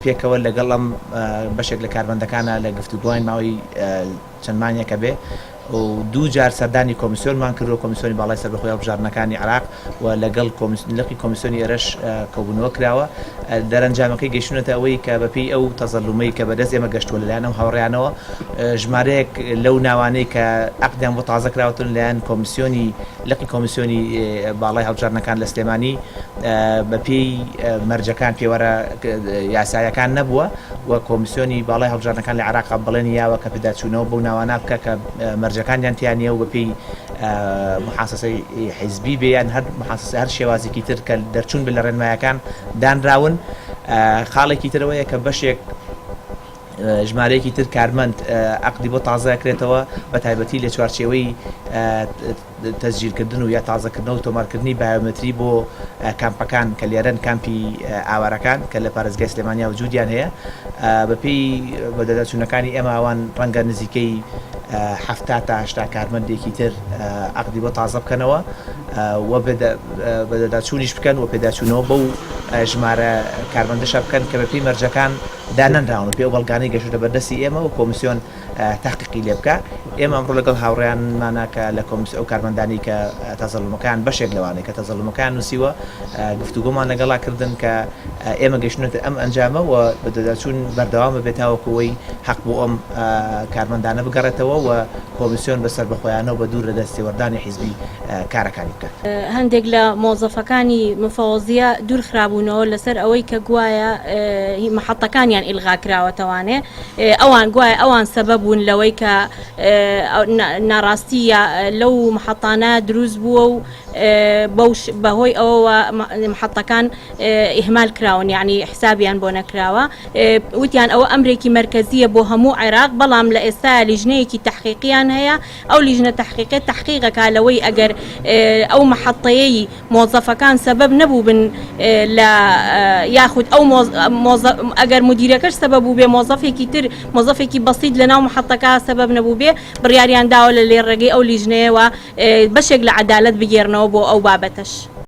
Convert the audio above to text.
پێکەوە لەگەڵم بەشێک لە کارمەندەکانە لە گفتوگوین ماوەی چەند مانگێکە بێ و دوو جار سەردانی کۆمیسیۆنمان کردو کۆمیسیۆنی باڵای سەربەخۆیی هەڵبژاردنەکانی عێراق و لەگەڵ لقی کۆمیسیۆنی ئێرەش کۆبوونەوە کراوە دەرەنجامەکەی گەیشتونەتە ئەوەی کە بەپێی ئەو تەزەلومەی کە بەدەست ئێمە گەشتووە لەلایەن هاوڕێیانەوە ژمارەیەک لەو ناوانەی کە عەقدیان بۆ تازە کراوەتن لەلایەن کۆمیسیۆنی لقی کۆمیسیۆنی باڵای هەڵبژاردنەکان لە سلێمانی بەپێی مەرجەکان پێوەرە یاسایەکان نەبووە و کۆمیسیۆنی باڵای هەڵبژاردنەکان لە عێراق بەڵێنی یاوە کە پێداچوونەوە بەو ناوانە بکە کە مەرجەکانیان تیانە و بەپێی محاسسەی حیزبی بێیان هەر شێوازێکی تر کە دەرچوون بە لە ڕێنمایەکان دانراون خاڵێکی ترەوەیە کە بەشێک ژمارەیەکی تر کارمەند عەقدی بۆ تازەکرێتەوە بە تایبەتی لە چوارچێوەی تەسجیلکردن و یا تازەکردنەوە و تۆمارکردنی بایۆمەتری بۆ کامپەکان کە لێرەن کامپی ئاوارەکان کە لە پارێزگای سلێمانیا وجودیان هەیە بەپێی بەدەداچوونەکانی ئێمە ئەوان ڕەنگە نزیکەی 70 تا 80 کارمەندێکی تر عەقدی بۆ تازە بکەنەوە و بەدەداچوونیش بکەن و پێداچوونەوە بەو ژمارە کارمەندەشە بکەن کە بەپێی مەرجەکان دانەنراون و پێ و بەڵگانەی گەشتە بەردەستی ئێمە و کۆمیسیۆن تحقیقی لێ بکە ئێمە ئەمڕۆ لەگەڵ هاوڕێیانمانە کە لە ئەو کارمەندانی کە تەزەڵومەکان بەشێک لەوانەیە کە تەزەڵومەکان نووسیوە گفتوگۆمان لەگەڵا کردن کە ئێمە گەشتونەتە ئەم ئەنجامە و بەدەداچوون بەردەوام بێتاوەکەوەی حەق بۆ ئەم کارمەندانە بگەڕێتەوە و کۆمیسیۆن بەسەر بەخۆیانەوە بە دوور لە دەستێوەردانی حیزبی کارەکانی بکات. هەندێک لە مۆزەفەکانی مفەوەزیە دوور خرابوونەوە لەسەر ئەوەی کە گوایە محەتەکانیان ئیلغا کراوەتەوانێ ئەوان گوایە ئەوان سەبەب بوون لەوەی کە ناڕاستیە لەو محەتانە دروست بووە و بەهۆی ئەوەوە محەتەکان ئیهمال کراون یعنی حسابیان بۆ نەکراوە وتیان ئەوە ئەمرێکی مەرکەزیە بۆ هەموو عێراق بەڵام لە ئێستا لیژنەیەکی تحقیقیان هەیە ئەو لیژنە تحقیقی تحقیقەکە لەوەی ئەگەر ئەو محەتەیەی مۆزەفەکان سەبەب نەبوو بن لە یاخود ئەو ئەگەر مدیرەکەش سەبەب بوو بێ مۆزەفێکی بەسیط لە ناو محەتەکە سەبەب نەبوو بێ بڕیاریان داوە لە لێڕێگەی ئەو لیژنەیەوە بەشێک لە عەدالەت بگێڕنەوە بۆ ئەو بابەتەش.